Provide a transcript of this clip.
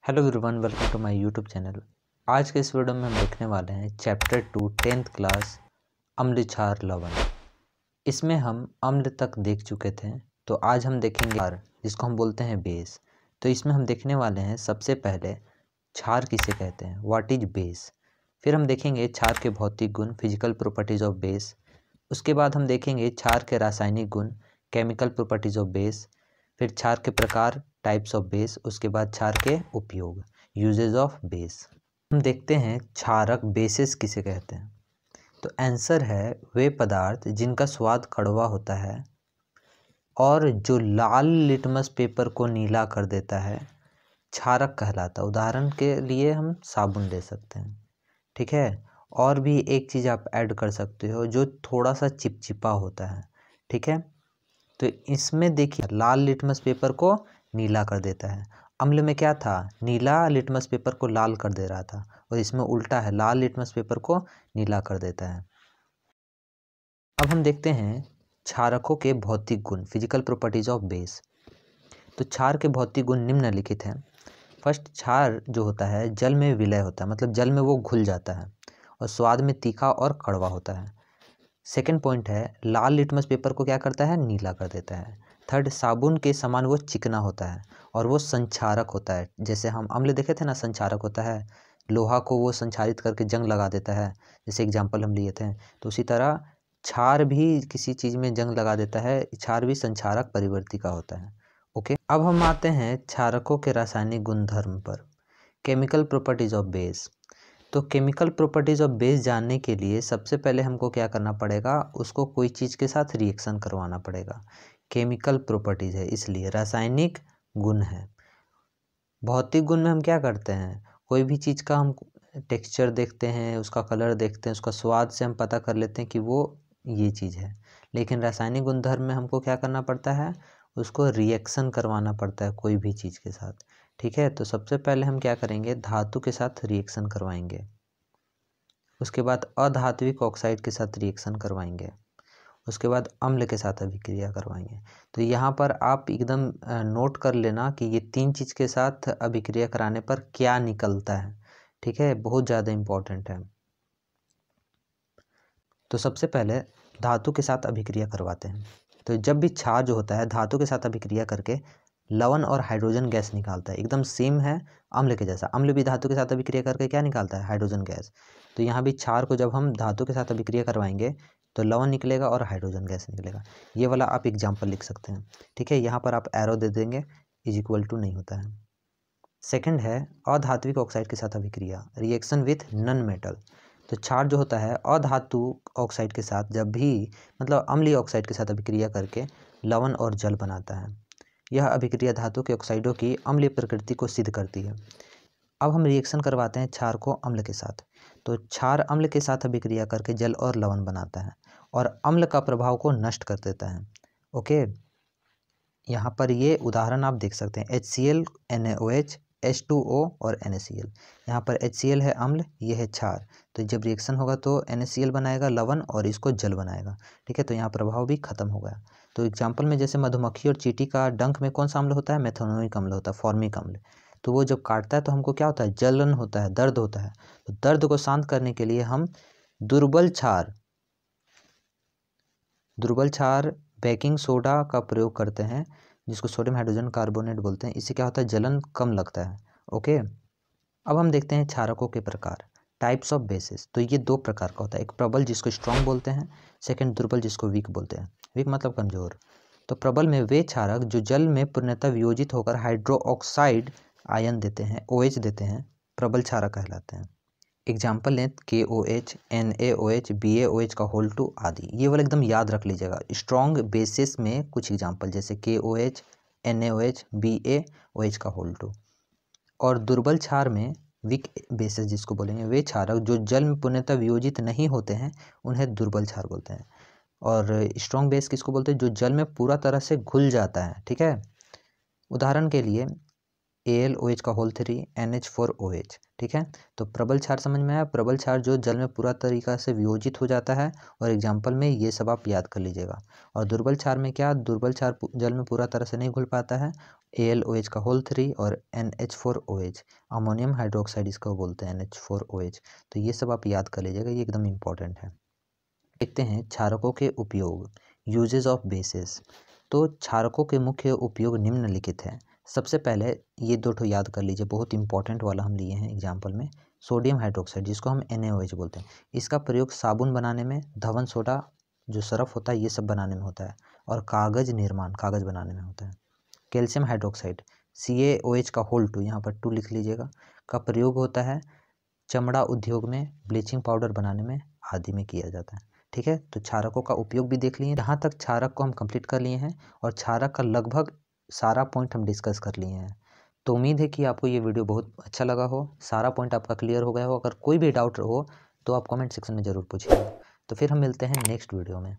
Hello everyone, welcome to my YouTube channel. आज के इस वीडियो में हम देखने वाले हैं चैप्टर 2 10th क्लास अम्ल क्षार लवण। इसमें हम अम्ल तक देख चुके थे, तो आज हम देखेंगे क्षार, जिसको हम बोलते हैं बेस। तो इसमें हम देखने वाले हैं सबसे पहले क्षार किसे कहते हैं, व्हाट इज बेस। फिर हम देखेंगे क्षार के भौतिक गुण, फिजिकल प्रॉपर्टीज ऑफ बेस। उसके बाद हम देखेंगे क्षार के रासायनिक गुण, केमिकल प्रॉपर्टीज ऑफ बेस। फिर क्षार के प्रकार, टाइप्स ऑफ बेस। उसके बाद क्षार के उपयोग, यूजेज ऑफ बेस। हम देखते हैं क्षारक बेसिस किसे कहते हैं। तो आंसर है वे पदार्थ जिनका स्वाद कड़वा होता है और जो लाल लिटमस पेपर को नीला कर देता है, क्षारक कहलाता है। उदाहरण के लिए हम साबुन ले सकते हैं, ठीक है। और भी एक चीज़ आप ऐड कर सकते हो जो थोड़ा सा चिपचिपा होता है, ठीक है। तो इसमें देखिए लाल लिटमस पेपर को नीला कर देता है। अम्ल में क्या था, नीला लिटमस पेपर को लाल कर दे रहा था, और इसमें उल्टा है, लाल लिटमस पेपर को नीला कर देता है। अब हम देखते हैं क्षारकों के भौतिक गुण, फिजिकल प्रॉपर्टीज ऑफ बेस। तो क्षार के भौतिक गुण निम्नलिखित हैं। फर्स्ट, क्षार जो होता है जल में विलय होता है, मतलब जल में वो घुल जाता है और स्वाद में तीखा और कड़वा होता है। सेकेंड पॉइंट है, लाल लिटमस पेपर को क्या करता है, नीला कर देता है। थर्ड, साबुन के समान वो चिकना होता है और वो संक्षारक होता है। जैसे हम अम्ल देखे थे ना, संक्षारक होता है, लोहा को वो संक्षारित करके जंग लगा देता है, जैसे एग्जाम्पल हम लिए थे। तो उसी तरह क्षार भी किसी चीज़ में जंग लगा देता है, क्षार भी संक्षारक परिवर्ती का होता है। ओके, अब हम आते हैं क्षारकों के रासायनिक गुणधर्म पर, केमिकल प्रॉपर्टीज ऑफ बेस। तो केमिकल प्रॉपर्टीज ऑफ बेस जानने के लिए सबसे पहले हमको क्या करना पड़ेगा, उसको कोई चीज़ के साथ रिएक्शन करवाना पड़ेगा। केमिकल प्रॉपर्टीज है इसलिए रासायनिक गुण है। भौतिक गुण में हम क्या करते हैं, कोई भी चीज़ का हम टेक्सचर देखते हैं, उसका कलर देखते हैं, उसका स्वाद से हम पता कर लेते हैं कि वो ये चीज़ है। लेकिन रासायनिक गुणधर्म में हमको क्या करना पड़ता है, उसको रिएक्शन करवाना पड़ता है कोई भी चीज़ के साथ, ठीक है। तो सबसे पहले हम क्या करेंगे, धातु के साथ रिएक्शन करवाएंगे। उसके बाद अधात्विक ऑक्साइड के साथ रिएक्शन करवाएंगे। उसके बाद अम्ल के साथ अभिक्रिया करवाएंगे। तो यहाँ पर आप एकदम नोट कर लेना कि ये तीन चीज़ के साथ अभिक्रिया कराने पर क्या निकलता है, ठीक है, बहुत ज़्यादा इम्पोर्टेंट है। तो सबसे पहले धातु के साथ अभिक्रिया करवाते हैं। तो जब भी क्षार जो होता है धातु के साथ अभिक्रिया करके लवण और हाइड्रोजन गैस निकालता है, एकदम सेम है अम्ल के जैसा। अम्ल भी धातु के साथ अभिक्रिया करके क्या निकालता है, हाइड्रोजन गैस। तो यहाँ भी क्षार को जब हम धातु के साथ अभिक्रिया करवाएंगे तो लवण निकलेगा और हाइड्रोजन गैस निकलेगा। ये वाला आप एग्जाम्पल लिख सकते हैं, ठीक है। यहाँ पर आप एरो दे देंगे, इज इक्वल टू नहीं होता है। सेकेंड है अधात्विक ऑक्साइड के साथ अभिक्रिया, रिएक्शन विथ नन मेटल। तो क्षार जो होता है अधातु ऑक्साइड के साथ जब भी, मतलब अम्लीय ऑक्साइड के साथ अभिक्रिया करके लवण और जल बनाता है। यह अभिक्रिया धातु के ऑक्साइडों की अम्लीय प्रकृति को सिद्ध करती है। अब हम रिएक्शन करवाते हैं क्षार को अम्ल के साथ। तो क्षार अम्ल के साथ अभिक्रिया करके जल और लवण बनाता है और अम्ल का प्रभाव को नष्ट कर देता है। ओके, यहाँ पर ये उदाहरण आप देख सकते हैं, HCl, NaOH, H2O और NaCl। यहाँ पर HCl है अम्ल, ये है क्षार। तो जब रिएक्शन होगा तो NaCl बनाएगा लवण और इसको जल बनाएगा, ठीक है। तो यहाँ प्रभाव भी खत्म हो गया। तो एग्जाम्पल में जैसे मधुमक्खी और चींटी का डंक में कौन सा अम्ल होता है, मेथनोइक अम्ल होता है, फॉर्मिक अम्ल। तो वो जब काटता है तो हमको क्या होता है, जलन होता है, दर्द होता है। तो दर्द को शांत करने के लिए हम दुर्बल क्षार बेकिंग सोडा का प्रयोग करते हैं, जिसको सोडियम हाइड्रोजन कार्बोनेट बोलते हैं। इससे क्या होता है, जलन कम लगता है। ओके, अब हम देखते हैं क्षारकों के प्रकार, टाइप्स ऑफ बेसिस। तो ये दो प्रकार का होता है, एक प्रबल जिसको स्ट्रॉन्ग बोलते हैं, सेकंड दुर्बल जिसको वीक बोलते हैं। वीक मतलब कमजोर। तो प्रबल में वे क्षारक जो जल में पूर्णतः वियोजित होकर हाइड्रो ऑक्साइड आयन देते हैं, OH देते हैं, प्रबल क्षारक कहलाते हैं। एग्जाम्पल लें KOH, NaOH, BaOH का होल टू आदि। ये वाला एकदम याद रख लीजिएगा। स्ट्रॉन्ग बेसिस में कुछ एग्जाम्पल जैसे KOH, NaOH, BaOH का होल टू। और दुर्बल क्षार में वीक बेसिस जिसको बोलेंगे, वे क्षारक जो जल में पूर्णतः वियोजित नहीं होते हैं, उन्हें दुर्बल क्षार बोलते हैं। और स्ट्रॉन्ग बेस किसको बोलते हैं, जो जल में पूरा तरह से घुल जाता है, ठीक है। उदाहरण के लिए AlOH का होल 3, NH4OH, ठीक है। तो प्रबल क्षार समझ में आया, प्रबल क्षार जो जल में पूरा तरीका से वियोजित हो जाता है, और एग्जाम्पल में ये सब आप याद कर लीजिएगा। और दुर्बल क्षार में क्या, दुर्बल क्षार जल में पूरा तरह से नहीं घुल पाता है AlOH का होल 3 और NH4OH, अमोनियम हाइड्रोक्साइड इसको बोलते हैं NH4OH। तो ये सब आप याद कर लीजिएगा, ये एकदम इम्पॉर्टेंट है। देखते हैं क्षारकों के उपयोग, यूजेस ऑफ बेसिस। तो क्षारकों के मुख्य उपयोग निम्नलिखित हैं। सबसे पहले ये दो ठो याद कर लीजिए, बहुत इंपॉर्टेंट वाला हम लिए हैं एग्जाम्पल में। सोडियम हाइड्रोक्साइड जिसको हम NaOH बोलते हैं, इसका प्रयोग साबुन बनाने में, धवन सोडा जो सरफ होता है ये सब बनाने में होता है, और कागज़ निर्माण, कागज़ बनाने में होता है। कैल्शियम हाइड्रोक्साइड CaOH का होल 2, यहाँ पर 2 लिख लीजिएगा, का प्रयोग होता है चमड़ा उद्योग में, ब्लीचिंग पाउडर बनाने में आदि में किया जाता है। ठीक है, तो क्षारकों का उपयोग भी देख लिए। यहाँ तक क्षारक को हम कंप्लीट कर लिए हैं और क्षारक का लगभग सारा पॉइंट हम डिस्कस कर लिए हैं। तो उम्मीद है कि आपको ये वीडियो बहुत अच्छा लगा हो, सारा पॉइंट आपका क्लियर हो गया हो। अगर कोई भी डाउट हो तो आप कमेंट सेक्शन में ज़रूर पूछिएगा। तो फिर हम मिलते हैं नेक्स्ट वीडियो में।